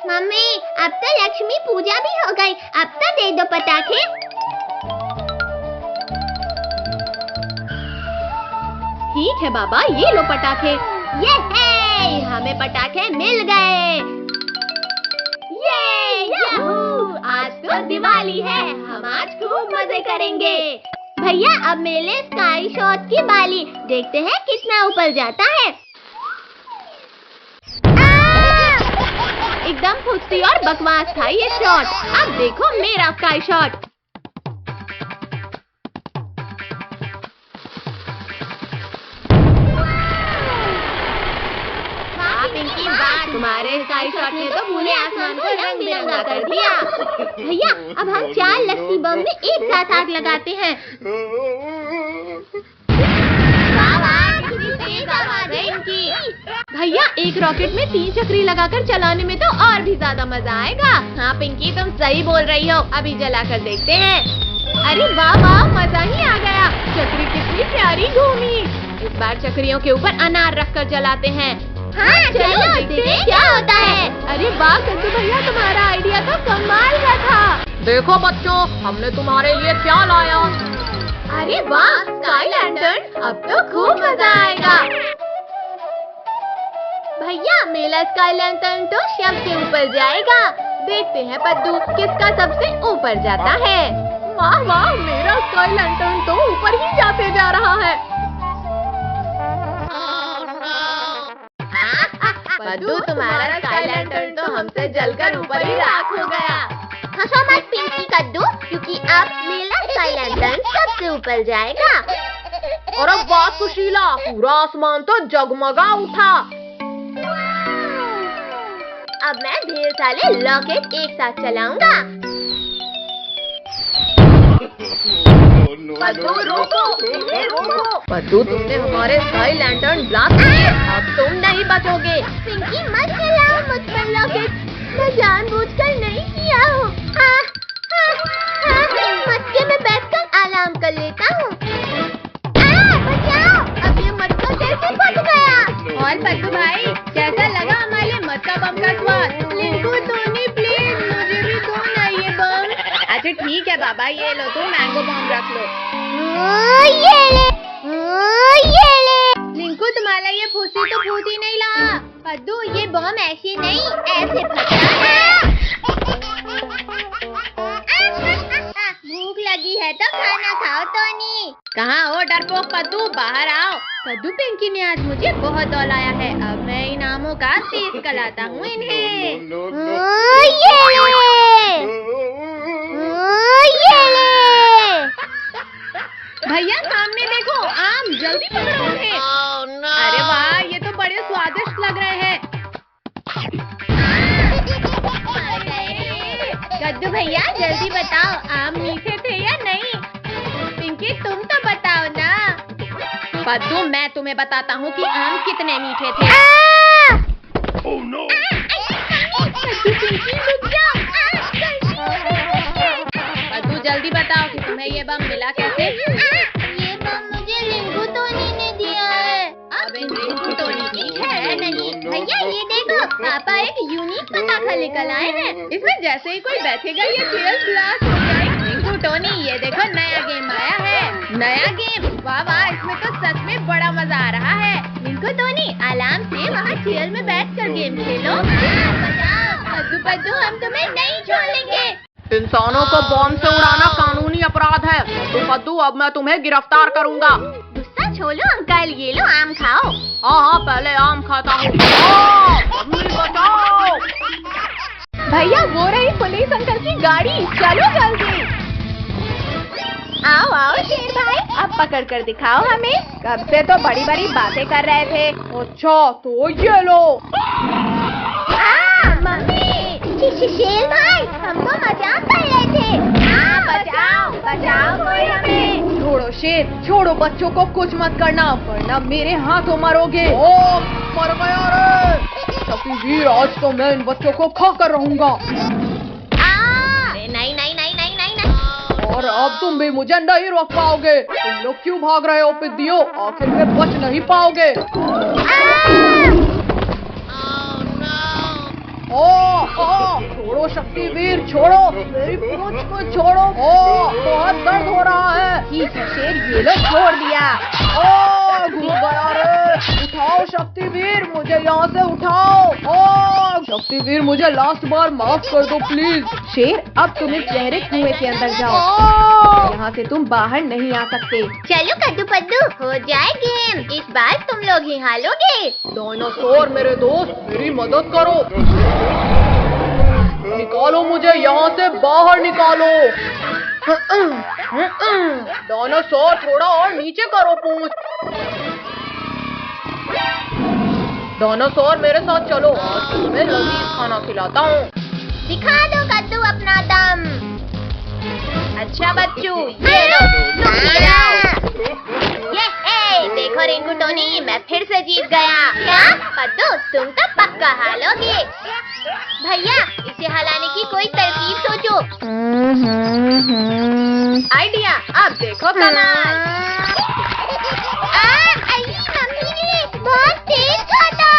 Mummy, अब तो लक्ष्मी पूजा भी हो गई, अब तो दे दो पटाखे। ठीक है बाबा, ये लो पटाखे। ये है, हमें पटाखे मिल गए। ये याहू, आज तो दिवाली है, हम आज खूब मजे करेंगे। भैया अब मेले स्काई शॉट की बाली, देखते हैं कितना ऊपर जाता है। एकदम फुर्ती और बकवास था ये शॉट। अब देखो मेरा स्काई शॉट। पिंकी, तुम्हारे स्काई शॉट ने तो पूरे आसमान को रंग बिरंगा कर दिया। भैया अब हम 4 लस्सी बम में एक साथ आग लगाते हैं। कितनी तेज आवाज है इनकी। भैया एक रॉकेट में 3 चक्री लगाकर चलाने में तो और भी ज्यादा मजा आएगा। हाँ पिंकी, तुम सही बोल रही हो, अभी जलाकर देखते हैं। अरे वाह वाह, मजा ही आ गया। चक्री कितनी प्यारी घूमी। इस बार चक्रियों के ऊपर अनार रखकर जलाते हैं। हाँ चलो देखते हैं क्या होता है। अरे वाह कद्दू भैया, तुम्हारा आइडिया तो कमाल का था। देखो बच्चों, हमने तुम्हारे लिए क्या लाया। अरे वाह, स्काई लैंटर्न, अब तो खूब मजा आएगा। भैया मेला स्काई लैंटर्न तो शव के ऊपर जाएगा। देखते हैं पद्दू किसका सबसे ऊपर जाता है। वाह वाह, मेरा स्काई लैंटर्न तो ऊपर ही जाते जा रहा है। पद्दू, तुम्हारा स्काई लैंटर्न तो हमसे जलकर ऊपर ही राख हो गया। हंसो मत पिंकी कद्दू, क्योंकि अब मेरा स्काई लैंटर्न सबसे ऊपर जाएगा। और अब बात सुशीला, पूरा आसमान तो जगमगा उठा। अब मैं ढेर सारे रॉकेट एक साथ चलाऊंगा। पद्दू रोको, इन्हें रोको। पद्दू, तुमने हमारे स्काई लैंटर्न ब्लास्ट किए, अब तुम नहीं बचोगे। पिंकी मत चलाओ मुझ पर रॉकेट, मैं जानबूझकर नहीं किया हूँ। मटके में बैठकर आराम कर लेता हूँ। बचाओ, अब ये मटका कैसे फट गया। और पद्दू भाई, कैसा लगा हमारे मटका बम का स्वाद? लिंकू टोनी प्लीज मुझे भी दो ना ये बम। अच्छा ठीक है बाबा, ये लो, तुम मैंगो बम रख लो। ये ले। लिंकू, तुम्हारा ये फूसी तो फूट ही नहीं रहा। पद्दू, ये बम ऐसे नहीं, ऐसे फटता है। भूख लगी है तो खाना खाओ टोनी। कहाँ हो डरपोक पद्दू, बाहर आओ। कद्दू पिंकी ने आज मुझे बहुत दौलाया है, अब मैं इनामों का टेस्ट कराता हूँ इन्हें। ये ले। भैया सामने देखो, आम, जल्दी पकड़ो उन्हें। अरे वाह, ये तो बड़े स्वादिष्ट लग रहे हैं। कद्दू भैया जल्दी बताओ, आम मीठे थे या नहीं? पिंकी तुम तो बताओ ना। पद्दू, मैं तुम्हें बताता हूँ कि आम कितने मीठे थे। पद्दू जल्दी बताओ कि तुम्हें ये बम मिला कैसे? ये बम मुझे रिंकू टोनी ने दिया है। अब इन रिंकू टोनी की है नहीं। भैया ये देखो, पापा एक यूनिक पटाखा लेकर आए हैं। इसमें जैसे ही कोई बैठेगा ये तेज ब्लास्ट हो जाएगा। रिंकू टोनी, ये देखो नया गेम आया है। नया गेम, वाह वाह, इसमें तो सच में बड़ा मजा आ रहा है। रिंकू टोनी, आराम से वहाँ चेयर में बैठकर गेम खेलो। पद्दू, हम तुम्हें नहीं छोड़ेंगे। इंसानों को बॉम्ब से उड़ाना कानूनी अपराध है। तो पद्दू, अब मैं तुम्हें गिरफ्तार करूंगा। गुस्सा छोड़ो अंकल, ये लो आम खाओ। हाँ, पहले आम खाता हूँ। बचाओ। भैया वो रही पुलिस अंकल की गाड़ी, चलो जल्दी। आओ आओ शेर भाई, अब पकड़ कर दिखाओ हमें। कब से तो बड़ी बड़ी बातें कर रहे थे। अच्छा तो ये लो। मम्मी, शेर भाई, हम तो मजाक कर रहे थे। बचाओ बचाओ कोई हमें। छोड़ो शेर, छोड़ो, बच्चों को कुछ मत करना, वरना मेरे हाथों मरोगे। ओ मर गया रे। सतीवीर, आज तो मैं इन बच्चों को खा कर रहूंगा। नहीं नहीं नहीं नहीं नहीं नहीं। और अब तुम भी मुझे नहीं रोक पाओगे। तुम लोग क्यों भाग रहे हो पिद्दियों? आखिर में बच नहीं पाओगे। शक्तिवीर छोड़ो, मेरी पूंछ को छोड़ो। ओ बहुत दर्द हो रहा है। ठीक है शेर, ये लो छोड़ दिया। ओ घुस गया रे। उठाओ शक्तिवीर, मुझे यहाँ से उठाओ। ओ शक्तिवीर, मुझे लास्ट बार माफ कर दो प्लीज। शेर, अब तुम इस गहरे कुएं के अंदर जाओ, यहाँ से तुम बाहर नहीं आ सकते। चलो कद्दू पद्दू, हो जाए गेम। इस बार तुम लोग ही हारोगे। डायनासोर मेरे दोस्त, मेरी मदद करो। निकालो मुझे यहाँ से, बाहर निकालो। डायनासोर थोड़ा और नीचे करो पूंछ। डायनासोर मेरे साथ चलो, आज तुम्हें लजीज खाना खिलाता हूँ। दिखा दो कद्दू अपना दम। अच्छा बच्चों, ये लो, ये देखो रिंकू टोनी, मैं फिर से जीत गया। क्या पद्दू, तुम तो पक्का हारोगे। भैया, इसे हलाने की कोई तरकीब सोचो। आइडिया, अब देखो कमाल। बहुत तेज खाता।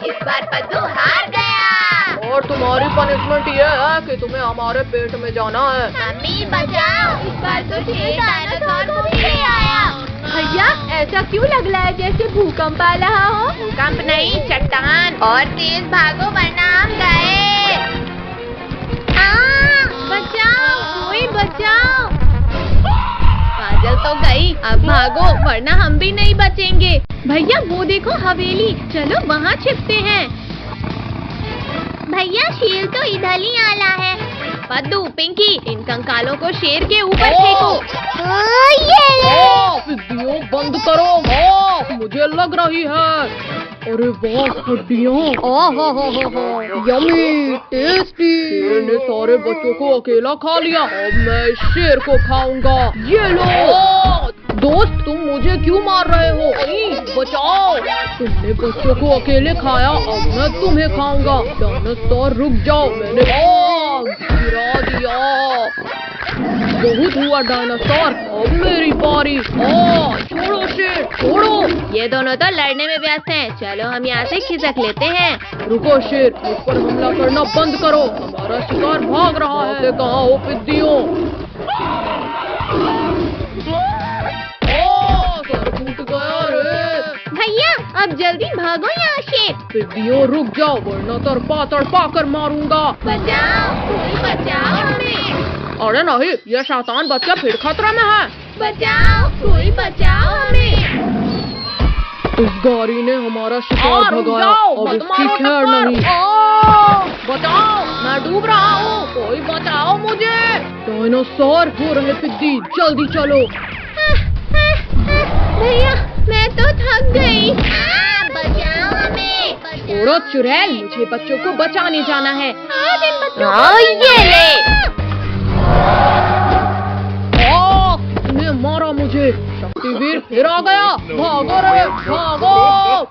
इस बार पद्दू हार गया। और तुम्हारी पनिशमेंट ये है कि तुम्हें हमारे पेट में जाना है। मम्मी बचाओ, इस बार तो शेर डायनासोर को भी ले आया। भैया, ऐसा क्यों लग रहा है जैसे भूकंप आ रहा हो? भूकंप नहीं, चट्टान। और तेज भागो वरना हम गए। बचाओ, कोई बचाओ। काजल तो गई, अब भागो वरना हम भी नहीं बचेंगे। भैया वो देखो हवेली, चलो वहाँ छिपते हैं। भैया शेर तो इधर ही आला है। पद्दू, पिंकी, इन कंकालों को शेर के ऊपर फेंको। वीडियो बंद करो। मुझे लग रही है। अरे वाह, हड्डियाँ। Yummy, tasty. शेर ने सारे बच्चों को अकेला खा लिया, अब मैं इस शेर को खाऊंगा। ये लो। दोस्त, तुम मुझे क्यों मार रहे हो? बचाओ। तुमने बच्चों को अकेले खाया, अब मैं तुम्हें खाऊंगा। डायनासोर रुक जाओ, मैंने गिरा दिया। बहुत हुआ डायनासोर, अब मेरी बारी। छोड़ो शेर, छोड़ो। ये दोनों तो लड़ने में व्यस्त हैं। चलो हम यहाँ से खिसक लेते हैं। रुको शेर, मुझ पर हमला करना बंद करो। हमारा शिकार भाग रहा है। कहाँ हो पिद्दियों? सर फूट गया रे। भैया, अब जल्दी भागो यहाँ से। पिद्दियों रुक जाओ, वरना तड़पा कर मारूंगा। बचाओ, कोई बचाओ हमें। अरे नहीं, ये शैतान बच्चा फिर खतरे में है। बचाओ, कोई बचाओ हमें। इस गाड़ी ने हमारा शिकार भगाया, अब इसकी खैर नहीं। बचाओ, मैं डूब रहा हूँ, कोई बचाओ मुझे। डायनासोर हो रहे पिद्दी, जल्दी चलो। भैया, मैं तो थक गई। बचाओ हमें। थोड़ा चुड़ैल, मुझे बच्चों को बचाने जाना है। ये ले। तुमने मारा मुझे। शक्तिवीर फिर आ गया। भागो रे, भागो।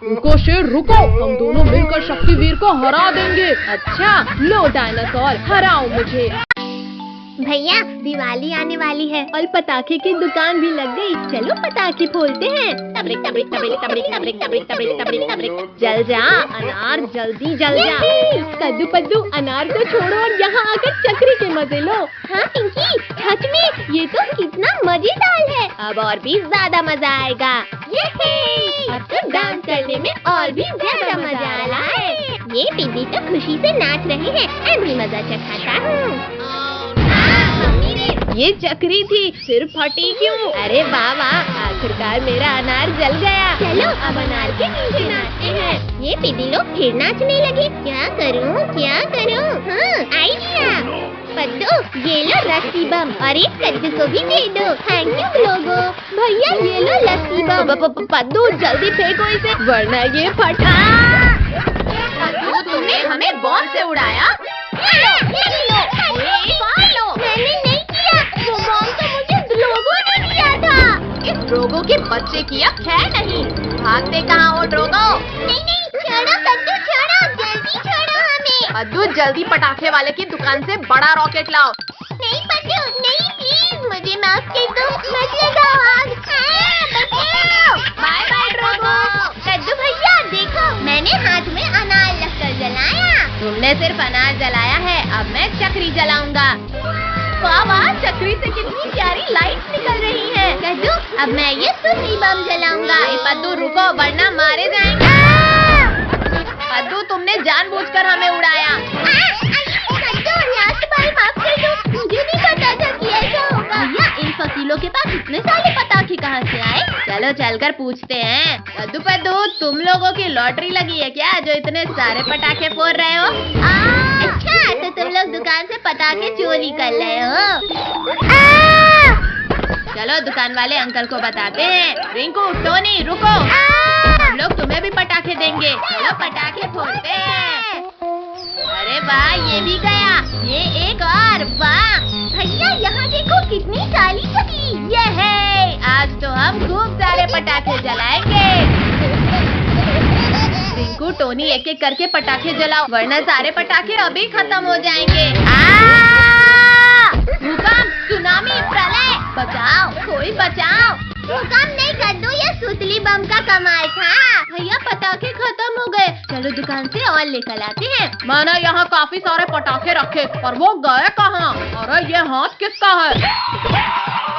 रुको शेर, रुको। हम दोनों मिलकर शक्तिवीर को हरा देंगे। अच्छा, लो डायनासोर, हराओ मुझे। भैया, दिवाली आने वाली है और पटाखे की दुकान भी लग गई। चलो पटाखे फोड़ते हैं। तबरिक तबरिक तबरिक तबरिक तबरिक तबरिक तबरिक तबरिक तबरिक। जल जा अनार, जल्दी जल जा। कद्दू पद्दू, अनार को छोड़ो और यहाँ आकर चक्री के मजे लो। हाँ पिंकी, सच में ये तो कितना मजेदार है। अब और भी ज्यादा मजा आएगा। अब तो डांस करने में और भी ज्यादा मजा आ रहा है। ये पिंकी तो खुशी से नाच रहे हैं। मैं भी मजा चखाता हूँ। ये चक्री थी, फिर फटी क्यों? अरे बाबा, आखिरकार मेरा अनार जल गया। चलो अब अनार के नीचे नाचते हैं। ये पिदी लोग फिर नाचने लगे। क्या करूँ क्या करूँ? हाँ, आइडिया। पद्दू, ये लो रस्सी बम और एक कद्दू को भी दे दो। थैंक यू लोगो। भैया, ये लो लस्सी बम। पद्दू, जल्दी फेंको इसे, वरना ये फटा। पद्दू, तुमने हमें बॉम्ब से उड़ाया। मैंने नहीं किया, वो बॉम्ब तो मुझे ड्रोगो ने दिया था। इस ड्रोगो के बच्चे की अब खैर नहीं। भागते कहाँ हो ड्रोगो? नहीं, छोड़ो पद्दू, छोड़ो, जल्दी छोड़ो हमें। पद्दू, जल्दी पटाखे वाले की दुकान से बड़ा रॉकेट लाओ। नहीं पद्दू, नहीं, प्लीज मुझे माफ कर दो। मत लगाओ आग। बचाओ। Bye bye Drogo. कद्दू भैया, देखो मैंने हाथ में अनार रखकर जलाया। तुमने सिर्फ अनार जलाया है, अब मैं चक्री जलाऊंगा। वाह वाह, चक्री से कितनी प्यारी लाइट निकल रही है। कद्दू, अब मैं ये सुतली बम जलाऊंगा। पद्दू रुको वरना मारे जाएंगे। पद्दू तुमने जानबूझकर हमें उड़ाया। कद्दू, लास्ट बार माफ कर दो, मुझे नहीं पता था कि ऐसा होगा। भैया, इन फकीलों के पास इतने सारे पटाखे कहाँ से आए? चलो चलकर पूछते हैं। कद्दू पद्दू, तुम लोगों की लॉटरी लगी है क्या, जो इतने सारे पटाखे फोड़ रहे हो? अच्छा, तो तुम लोग दुकान से पटाखे चोरी कर रहे हो? चलो दुकान वाले अंकल को बताते हैं। रिंकू, टोनी, रुको, हम लोग तुम्हें भी पटाखे देंगे। चलो पटाखे फोड़ते हैं। अरे वाह, ये भी गया, ये एक और, वाह। भैया, यहाँ देखो कितनी काली चक्री। ये है, आज तो हम खूब सारे पटाखे जलाएंगे। रिंकू, टोनी, एक एक करके पटाखे जलाओ, वरना सारे पटाखे अभी खत्म हो जाएंगे। भूकंप, सुनामी, प्रलय, बचाओ, कोई बचाओ। भूकंप नहीं कद्दू, ये सुतली बम का कमाल था। भैया, पटाखे खत्म हो गए, चलो दुकान से और लेकर आते हैं। मैंने यहाँ काफी सारे पटाखे रखे, पर वो गए कहाँ? अरे ये हाथ किसका है?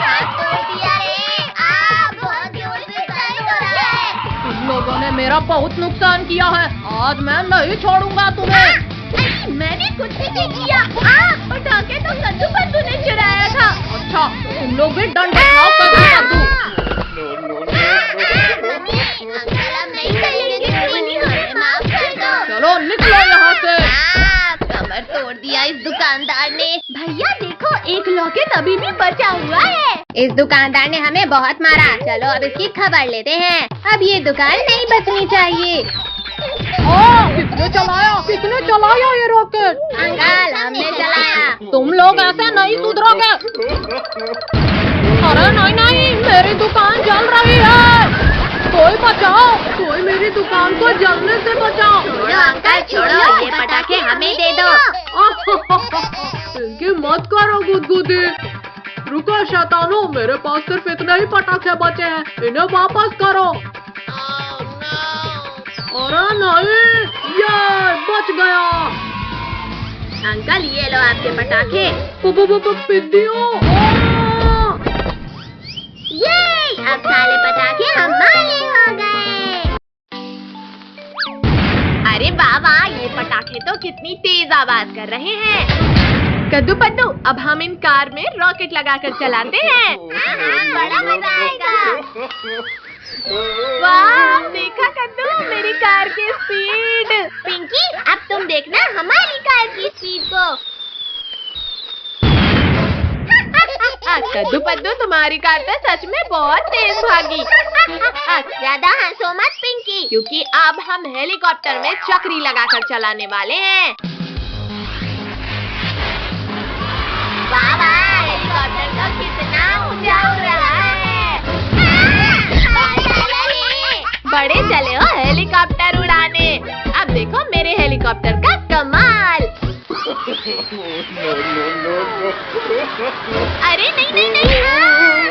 हाथ तोड़ दिया रे। बहुत जोर से दर्द हो रहा है। तुम लोगों ने मेरा बहुत नुकसान किया है, आज मैं नहीं छोड़ूंगा तुम्हें। मैंने कुछ भी नहीं किया। पटाखे तो कद्दू पद्दू ने चुराया था। अच्छा, तुम लोग भी डंडे खाओ। कद्दू अंकल, अब नहीं करेंगे, हमें माफ कर दो। चलो निकलो यहाँ से। कमर तोड़ दिया इस दुकानदार ने। भैया देखो, एक लॉकेट अभी भी बचा हुआ है। इस दुकानदार ने हमें बहुत मारा। चलो अब इसकी खबर लेते हैं। अब ये दुकान नहीं बचनी चाहिए। किसने चलाया ये रॉकेट? अंकल, हमने चलाया। तुम लोग ऐसे नहीं सुधरोगे। अरे नहीं नहीं, मेरी दुकान जल रही है, कोई बचाओ, कोई मेरी दुकान को जलने से बचाओ। छोड़ो अंकल, छोड़ो, ये पटाखे हमें दे दो। इनकी मत करो गुदगुदी। रुको शैतानो, मेरे पास सिर्फ इतने ही पटाखे बचे हैं, इन्हें वापस करो। अरे नहीं, ये बच गया। अंकल, ये लो आपके पटाखे। पिद्दियों। ये अब सारे पटाखे हमारे हो गए। अरे बाबा, ये पटाखे तो कितनी तेज आवाज कर रहे हैं। कद्दू पद्दू, अब हम इन कार में रॉकेट लगाकर चलाते हैं। बड़ा मजा आएगा। वाह, देखा कद्दू, मेरी कार की स्पीड। पिंकी, अब तुम देखना हमारी कार की स्पीड को। कद्दू पद्दू, तुम्हारी कार तो सच में बहुत तेज भागी। ज्यादा हंसो मत पिंकी। क्योंकि अब हम हेलीकॉप्टर में चक्री लगाकर चलाने वाले हैं। वाह वाह, हेलीकॉप्टर तो कितना ऊंचा उड़ रहा है। बड़े चले हो हेलीकॉप्टर उड़ाने। अब देखो मेरे हेलीकॉप्टर का कमाल। अरे नहीं नहीं नहीं,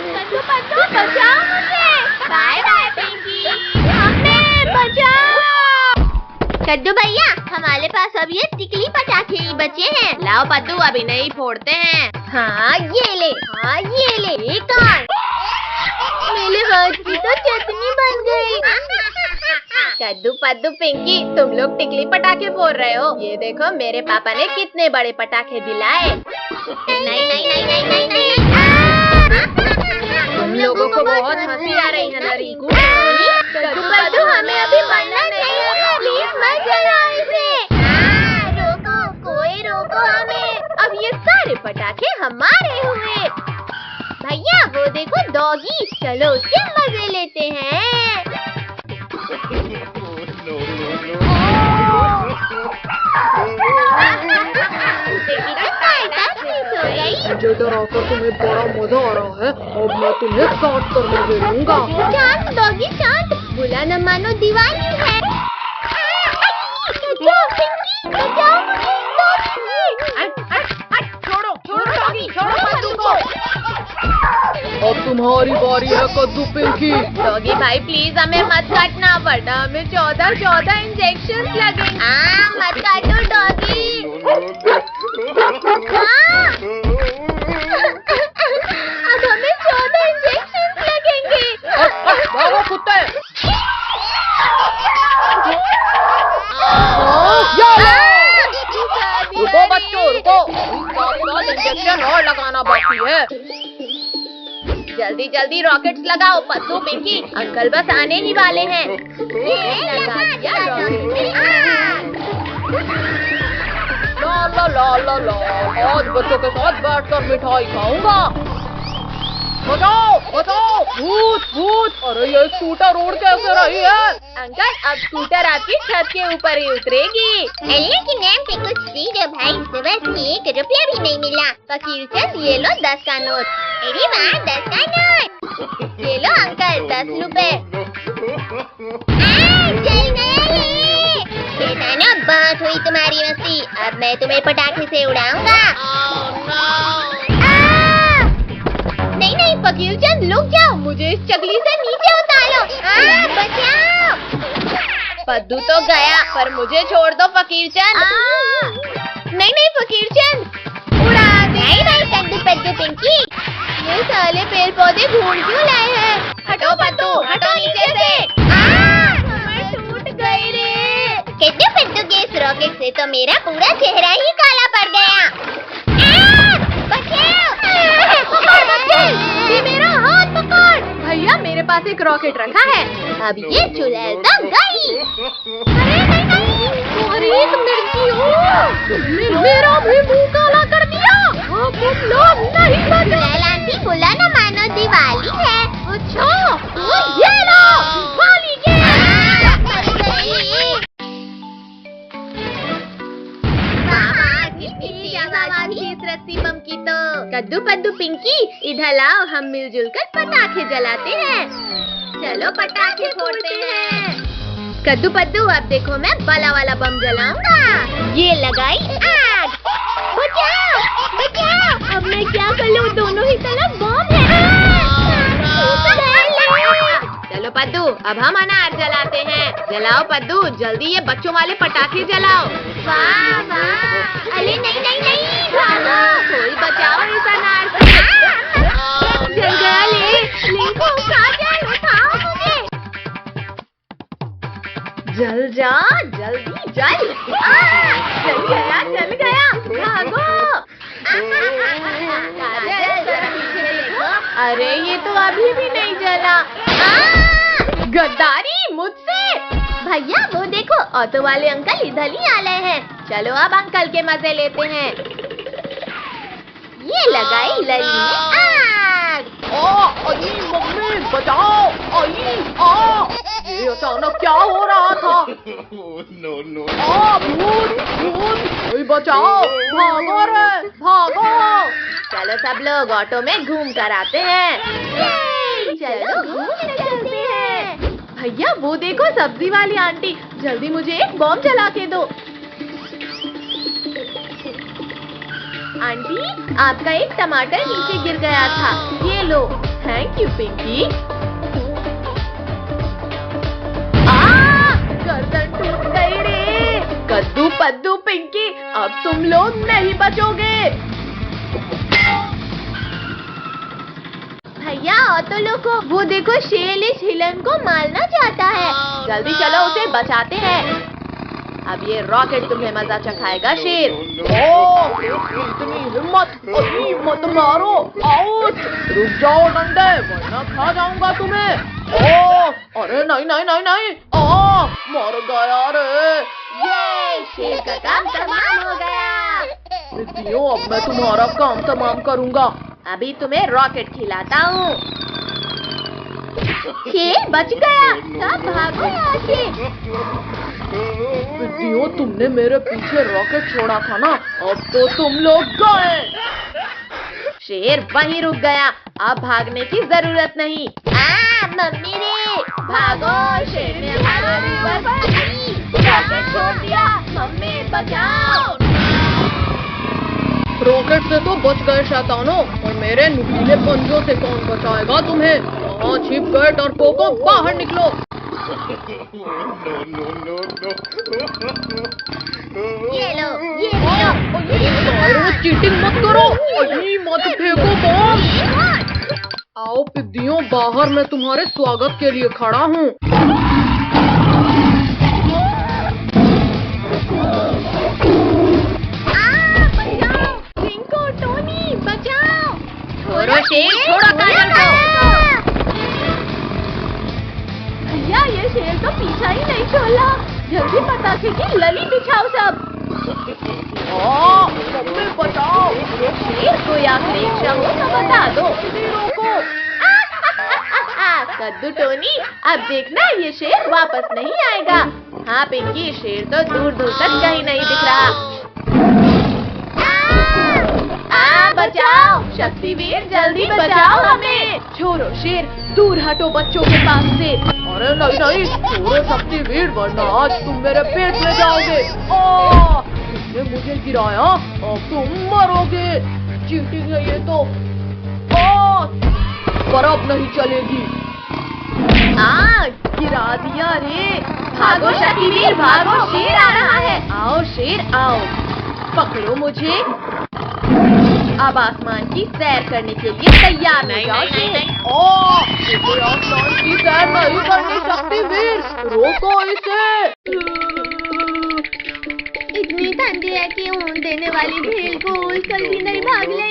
कद्दू पद्दू, बचाओ मुझे। Bye bye Pinky. हमें बचाओ। कद्दू भैया, हमारे पास अब ये टिकली पटाखे ही बचे हैं। लाओ पद्दू, अभी नहीं फोड़ते हैं। हाँ ये ले, हाँ ये ले। एक और। मेरे हाथ की तो चटनी बन गई। कद्दू पद्दू, पिंकी, तुम लोग टिकली पटाखे फोड़ रहे हो। ये देखो मेरे पापा ने कितने बड़े पटाखे दिलाए। नहीं नहीं नहीं नहीं नहीं नहीं। तुम लोगों को बहुत हंसी आ रही है ना रिंकू? कद्दू पद्दू, हमें अभी मरना नहीं है, प्लीज मत जलाओ इसे। रोको, कोई रोको हमें। अब ये सारे पटाखे हमारे हुए। भैया वो देखो डॉगी, चलो उसके मजे लेते हैं। मुझे डराकर तुम्हें बड़ा मजा आ रहा है, अब मैं तुम्हें काट कर मजे लूंगा। शांत डॉगी, शांत, बुला न मानो दीवानी है। बचाओ मुझे, छोड़ो छोड़ो डॉगी, छोड़ो पद्दू को। अब तुम्हारी बारी है कद्दू पिंकी। डॉगी भाई प्लीज हमें मत काटना, वरना हमें 14 इंजेक्शन लगेंगे। मत काटो डॉगी। अब हमें 14 इंजेक्शन लगेंगे। भागो कुत्ते। रुको बच्चों रुको, इंजेक्शन और लगाना बाकी है। जल्दी जल्दी रॉकेट्स लगाओ पद्दू पिंकी, अंकल बस आने ही वाले हैं। ये लगा दिया रॉकेट। ला ला ला ला ला, आज बच्चों के साथ बैठकर मिठाई खाऊंगा। बचाओ बचाओ, भूत भूत। अरे ये स्कूटर रोड कैसे रही है? अंकल अब स्कूटर आपकी छत के ऊपर ही उतरेगी। अल्लाह के नाम पे कुछ दीजिए भाई, सुबह से 1 रुपया भी नहीं मिला। फकीर चंद ये लो 10 का नोट। अरे वाह, 10 का नोट। ये लो अंकल 10 रुपए। जल गया ये। शैतानों, बहुत हुई तुम्हारी मस्ती, अब मैं तुम्हें पटाखे से उड़ाऊंगा। नहीं नहीं फकीर चंद रुक जाओ, मुझे इस चकली से नीचे उतारो। बचाओ। पद्दू तो गया, पर मुझे छोड़ दो फकीर चंद। नहीं नहीं फकीर चंद उड़ा दे। नहीं नहीं कद्दू पद्दू पिंकी, ये साले पेड़ पौधे ढूंढ क्यों लाए हैं? हटो पद्दू, हटो नीचे से। कमर टूट गई रे। कद्दू पद्दू के इस रॉकेट से तो मेरा पूरा चेहरा ही काला पड़ गया। ये मेरा हाथ पकड़। भैया मेरे पास एक रॉकेट रखा है, अब ये चुड़ैल दब गई। अरे एक मिर्ची हो, तुमने मेरा भी मुंह काला कर दिया। अब तुम लोग नहीं बचे। चुड़ैल आंटी बोला ना मानो दिवाली है। अच्छा तो ये लो दिवाली के। इस रस्सी बम की तो। कद्दू पद्दू पिंकी इधर लाओ, हम मिलजुल कर पटाखे जलाते हैं। चलो पटाखे फोड़ते हैं। कद्दू पद्दू अब देखो मैं बड़ा वाला बम जलाऊंगा। ये लगाई आग। बचाओ बचाओ। अब मैं क्या कर लूं, दोनों ही तरफ बम है। चलो पद्दू अब हम अनार जलाते हैं। जलाओ पद्दू जल्दी, ये बच्चों वाले पटाखे जलाओ। वाह वाह। अरे नहीं नहीं नहीं, भागो, कोई बचाओ इस अनार से। जल गया ले, लिंको उठा जाए, उठाओ मुझे। जल जा जल्दी जल। जल गया भागो। अरे ये तो अभी भी नहीं जला। गद्दारी मुझसे। भैया वो देखो, ऑटो वाले अंकल इधर ही आ रहे हैं। चलो अब अंकल के मजे लेते हैं। ये लगाई लली में आग। अजी मम्मी बचाओ। ये अचानक क्या हो रहा था? भूत भूत, कोई बचाओ, भागो रे भागो। चलो सब लोग ऑटो में घूम कर आते हैं। चलो घूम कर चलते हैं। भैया वो देखो सब्जी वाली आंटी, जल्दी मुझे एक बम जला के दो। आंटी आपका एक टमाटर नीचे गिर गया था, ये लो। Thank you Pinky. गर्दन टूट गई रे। कद्दू पद्दू पिंकी, अब तुम लोग नहीं बचोगे। भैया ऑटो लोगों, वो देखो शेर इस हिरन को मारना चाहता है। जल्दी चलो उसे बचाते हैं। अब ये रॉकेट तुम्हें मजा चखाएगा शेर। इतनी हिम्मत, मत मारो। आउट, रुक जाओ डंडे, वरना खा जाऊंगा तुम्हें। अरे नहीं नहीं नहीं नहीं, मर गया रे। ये शेर का काम तमाम हो गया। अब मैं तुम्हारा काम तमाम करूंगा। अभी तुम्हें रॉकेट खिलाता हूँ। शेर बच गया, सब भागो यहाँ से। तुमने मेरे पीछे रॉकेट छोड़ा था ना, अब तो तुम लोग गए। शेर वहीं रुक गया, अब भागने की जरूरत नहीं। मम्मी रे भागो, शेर ने हमारी रॉकेट छोड़ दिया। मम्मी बचाओ। रॉकेट से तो बच गए शैतानों, और मेरे नुकीले पंजों से कौन बचाएगा तुम्हें? कहाँ छिप गए डरपोकों, बाहर निकलो। चीटिंग मत करो। अरे मत फेंको बॉम्ब। आओ पिद्दियों, बाहर मैं तुम्हारे स्वागत के लिए खड़ा हूँ। रिंकू, टोनी, बचाओ। छोड़ो शेर, छोड़ो काजल को। भैया, ये शेर तो पीछा ही नहीं छोड़ा। जल्दी पतासे की लली बिछाओ सब। मम्मी बचाओ। शेर कोई आखिरी इच्छा हो तो बता दो। रोको। कद्दू टोनी, अब देखना ये शेर वापस नहीं आएगा। हाँ पिंकी, शेर तो दूर दूर तक कहीं नहीं दिख रहा। बचाओ शक्तिवीर, जल्दी बचाओ हमें। छोड़ो शेर, दूर हटो बच्चों के पास से। अरे नहीं नहीं, छोड़ो शक्तिवीर, वरना आज तुम मेरे पेट में जाओगे। तुमने मुझे गिराया, अब तुम मरोगे। चीटिंग है ये तो। पर अब नहीं चलेगी। गिरा दिया रे। भागो शक्तिवीर, भागो, शेर आ रहा है। आओ शेर आओ, पकड़ो मुझे। अब आसमान की सैर करने के लिए तैयार हो जाओ शेर। मुझे आसमान की सैर नहीं करनी शक्तिवीर, रोको इसे। इतनी ठंडी है कि ऊन देने वाली भेल को जल्दी नहीं भाग ले।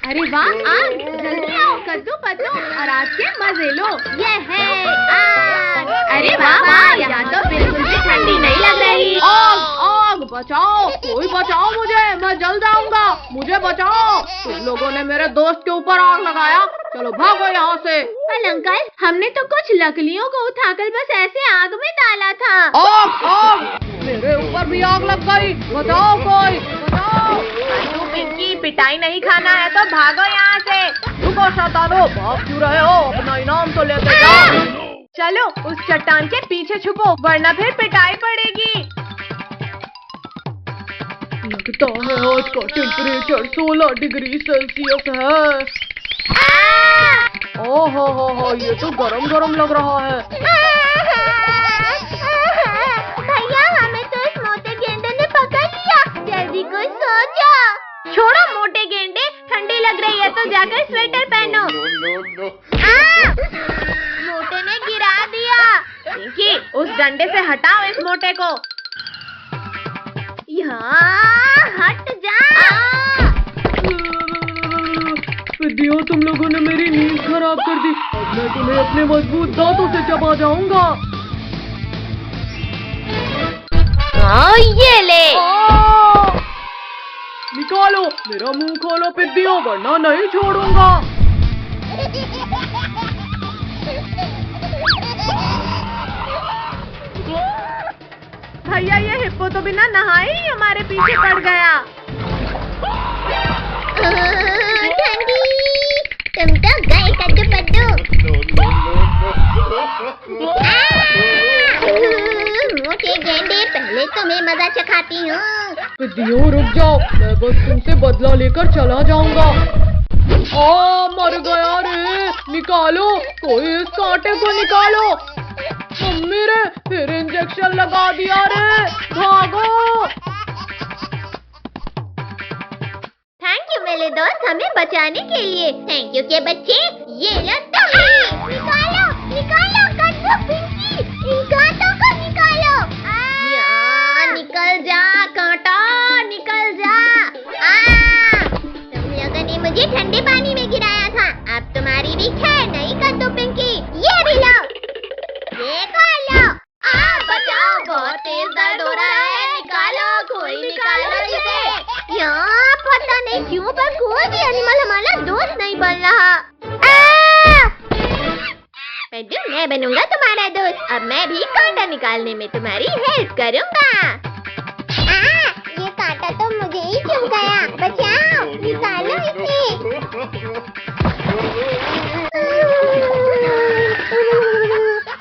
अरे वाह, आग, जल्दी आओ कद्दू पत्तू और आज के मजे लो। ये है आग। अरे वाह वाह, यहाँ तो बिल्कुल भी ठंडी नहीं लग रही। आग बचाओ, कोई बचाओ मुझे, मैं जल जाऊंगा। मुझे बचाओ, तुम लोगों ने मेरे दोस्त के ऊपर आग लगाया। चलो भागो यहाँ से। अंकल, हमने तो कुछ लकड़ियों को उठाकर बस ऐसे आग में डाला था। आग, मेरे ऊपर भी आग लग गई। बचाओ कोई, बचाओ। पिंकी, पिटाई नहीं खाना है तो भागो यहाँ से। रुको शैतानो, भाग क्यों रहे हो? अपना इनाम तो लेते जाओ। चलो उस चट्टान के पीछे छुपो, वरना फिर पिटाई पड़ेगी। लगता है आज का टेम्परेचर 16 डिग्री सेल्सियस है। ओहो, ये तो गरम गरम लग रहा है। भैया, हमें तो इस मोटे गेंडे ने पकड़ लिया। जल्दी कोई सो जाओ। छोड़ो मोटे गेंडे, ठंडी लग रही है तो जाकर स्वेटर पहनो। मोटे ने गिरा दिया। पिंकी, उस डंडे से हटाओ इस मोटे को। यहाँ हट जा। पिद्दियों, तुम लोगों ने मेरी नींद खराब कर दी। अब मैं तुम्हें अपने मजबूत दांतों से चबा जाऊंगा। ये ले। निकालो, मेरा मुंह खोलो पिद्दियों, वरना नहीं छोड़ूंगा। भैया, ये हिप्पो तो बिना नहाए ही हमारे पीछे पड़ गया। ठंडी, तुम तो गए कद्दू पद्दू। मोटे गेंडे, पहले तुम्हें मजा चखाती हूँ। पिद्दियों रुक जाओ, मैं बस तुमसे बदला लेकर चला जाऊंगा। मर गया रे। निकालो, कोई इस कांटे को निकालो। मम्मी रे, फिर इंजेक्शन लगा दिया रे। भागो। थैंक यू मेरे दोस्त, हमें बचाने के लिए। थैंक यू के बच्चे। ये लो तुम। निकालो, निकालो कद्दू, पिंकी, इन कांटों को निकालो। निकल जा कांटा, निकल जा। तुम लोगों ने मुझे ठंडे पानी में गिराया था। अब तुम्हारी भी खैर नहीं कद्दू पिंकी। ये भी लो, ये खा लो। बचाओ, बहुत तेज दर्द हो रहा है। निकालो, कोई निकालो इसे। यहाँ पता नहीं क्यों पर कोई भी एनिमल हमारा दोस्त नहीं बन रहा। पद्दू, मैं बनूंगा तुम्हारा दोस्त। अब मैं भी कांटा निकालने में तुम्हारी हेल्प करूंगा। ये कांटा तो मुझे ही चुभ गया। बचाओ, निकालो इसे।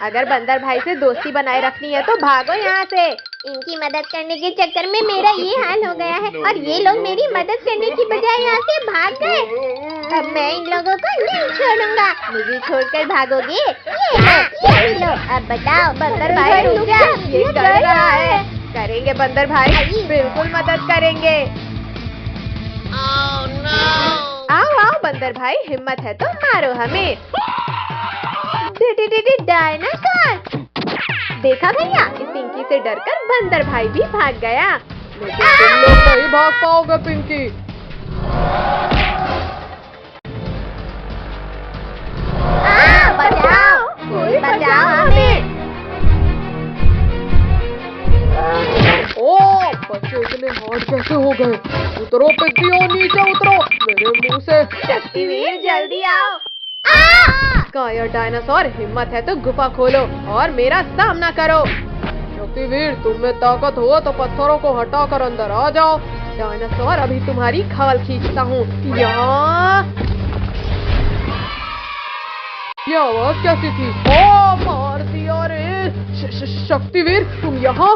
अगर बंदर भाई से दोस्ती बनाए रखनी है तो भागो यहाँ से। इनकी मदद करने के चक्कर में मेरा ये हाल हो गया है और ये लोग मेरी मदद करने की बजाय यहाँ से भाग गए। अब मैं इन लोगों को नहीं छोड़ूंगा। मुझे छोड़कर भागोगे? ये लो। अब बताओ बंदर भाई, रुक जा, ये डर रहा है। करेंगे बंदर भाई, बिल्कुल मदद करेंगे। आओ आओ बंदर भाई, हिम्मत है तो मारो हमें। डायनासोर! देखा भैया, इस पिंकी से डरकर बंदर भाई भी भाग गया। लेकिन तुम लोग नहीं भाग पाओगे पिंकी। बचाओ, कोई बचाओ हमें। ओ बच्चे इतने हार्ड कैसे हो गए? उतरो पिग्गी और नीचे उतरो मेरे मुंह से। शक्तिवीर जल्दी आओ। काया डायनासोर, हिम्मत है तो गुफा खोलो और मेरा सामना करो। शक्तिवीर, तुम में ताकत हो तो पत्थरों को हटाकर अंदर आ जाओ। डायनासोर, अभी तुम्हारी खाल खींचता हूँ। ये आवाज कैसी थी? ओ मार दिया रे। शक्तिवीर, तुम यहाँ?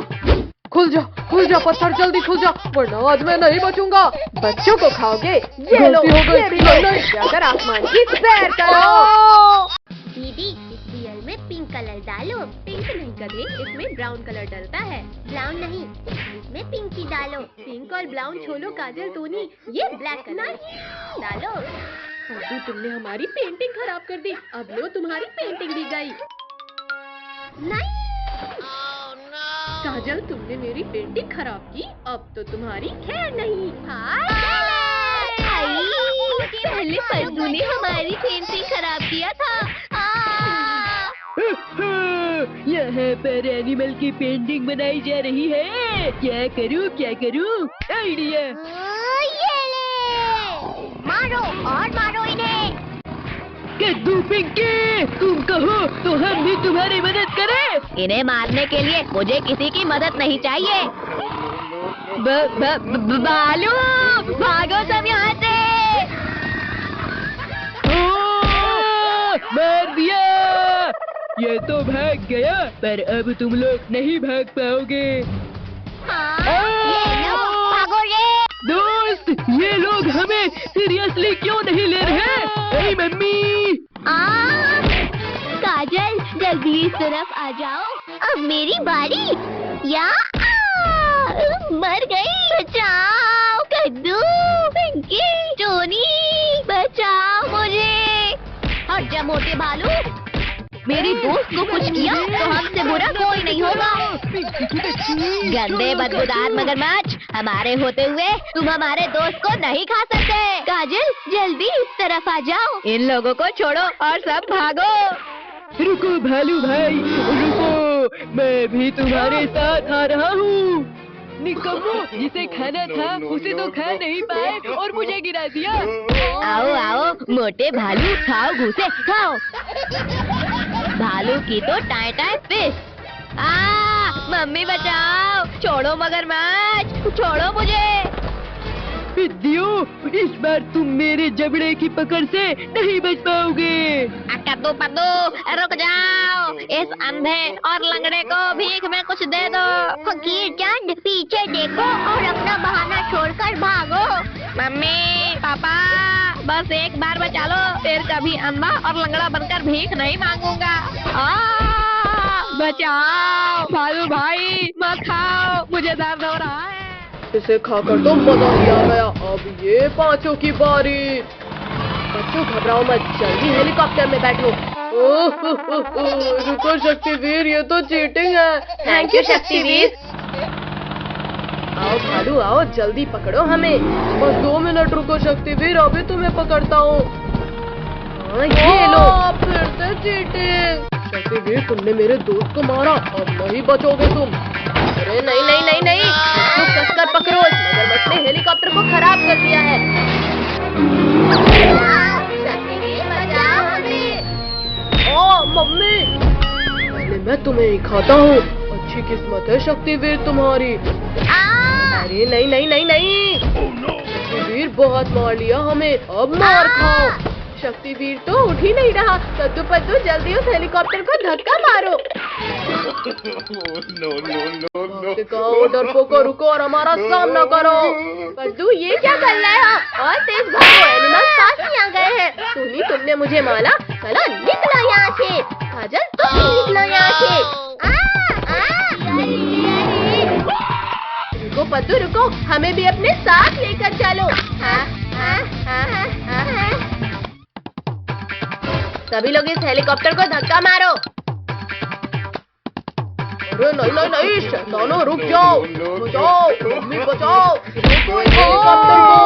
खुल जा पत्थर, जल्दी खुल जा, वरना आज मैं नहीं बचूंगा। बच्चों को खाओगे? ये लो, ये भी लो। जाकर आसमान की सैर करो। दीदी, इस रियल में पिंक कलर डालो। पिंक नहीं कदे, इसमें ब्राउन कलर डलता है। ब्राउन नहीं, इसमें पिंक ही डालो। पिंक और ब्राउन छोड़ो काजल टोनी, ये ब्लैक कलर डालो। अभी तुमने हमारी पेंटिंग खराब कर दी। अब लो, तुम्हारी पेंटिंग भी गई। नहीं, काजल, तुमने मेरी पेंटिंग खराब की, अब तो तुम्हारी खैर नहीं। पहले पद्दू ने हमारी पेंटिंग खराब किया था। यहाँ पर एनिमल की पेंटिंग बनाई जा रही है। क्या करूँ? आइडिया। ये ले, मारो और मारो इन्हें। कद्दू पिंकी, तुम कहो तो हम भी तुम्हारी मदद करें। इन्हें मारने के लिए मुझे किसी की मदद नहीं चाहिए। बालू, भागो सब यहाँ से। मार दिया। ये तो भाग गया, पर अब तुम लोग नहीं भाग पाओगे। ये लो, भागो रे। दोस्त, ये लोग हमें सीरियसली क्यों नहीं ले रहे? ए मम्मी! काजल, जल्दी इस तरफ आ जाओ। अब मेरी बारी। मर गई। बचाओ कद्दू, पिंकी, टोनी, बचाओ मुझे। हट जा मोटे भालू। मेरी दोस्त को कुछ किया तो हमसे बुरा कोई नहीं होगा। गंदे बदबूदार मगरमच्छ, हमारे होते हुए तुम हमारे दोस्त को नहीं खा सकते। काजल, जल्दी इस तरफ आ जाओ। इन लोगों को छोड़ो और सब भागो। रुको भालू भाई, रुको, मैं भी तुम्हारे साथ आ रहा हूँ। निकम्मो, जिसे खाना था उसे तो खा नहीं पाए और मुझे गिरा दिया। आओ आओ मोटे भालू, खाओ घूसे, खाओ। भालू की तो टाई टाई फिश। मम्मी बचाओ, छोड़ो मगरमच्छ, छोड़ो मुझे। पिद्दियों, इस बार तुम मेरे जबड़े की पकड़ से नहीं बच पाओगे। कद्दू पद्दू, रुक जाओ। इस अंधे और लंगड़े को भीख में कुछ दे दो। फकीर चंद, पीछे देखो और अपना बहाना छोड़कर भागो। मम्मी, पापा, बस एक बार बचा लो, फिर कभी अंधा और लंगड़ा बनकर भीख नहीं मांगूंगा। बचाओ भालू भाई, मत खाओ, मुझे दर्द हो रहा है। इसे खाकर तो मजा ही आ गया। अब ये पांचों की बारी। बच्चों घबराओ मत, जल्दी हेलीकॉप्टर में बैठो। रुको शक्तिवीर, ये तो चीटिंग है। Thank you Shaktiveer. आओ भालू आओ, जल्दी पकड़ो हमें। बस 2 मिनट रुको शक्तिवीर, अभी तुम्हें पकड़ता हूँ। ये लो। फिर से चीटिंग। शक्तिवीर, तुमने मेरे दोस्त को मारा, अब नहीं बचोगे तुम। अरे नहीं नहीं नहीं नहीं, कसकर पकड़ो, मगरमच्छ ने हेलीकॉप्टर को खराब कर दिया है। बचाओ हमें। ओ मम्मी, पहले मैं तुम्हें ही खाता हूँ। अच्छी किस्मत है शक्तिवीर तुम्हारी। अरे नहीं नहीं नहीं नहीं, शक्तिवीर बहुत मार लिया हमें, अब मार खाओ। शक्तिवीर तो उठ ही नहीं रहा। कद्दू पद्दू, जल्दी उस हेलीकॉप्टर को धक्का मारो। डरपोको, रुको और हमारा सामना करो। पद्दू, ये क्या कर रहे हो? और तेज भागो, एनिमल पास ही आ गए हैं। टोनी, तुमने मुझे मारा, चलो निकलो यहाँ से। काजल, तुम भी निकलो यहाँ से। पद्दू रुको, हमें भी अपने साथ लेकर चलो। सभी लोग इस हेलीकॉप्टर को धक्का मारो। अरे नहीं नहीं नहीं, शैतानों रुक जाओ, बचाओ, मम्मी बचाओ, रोको इस हेलीकॉप्टर को।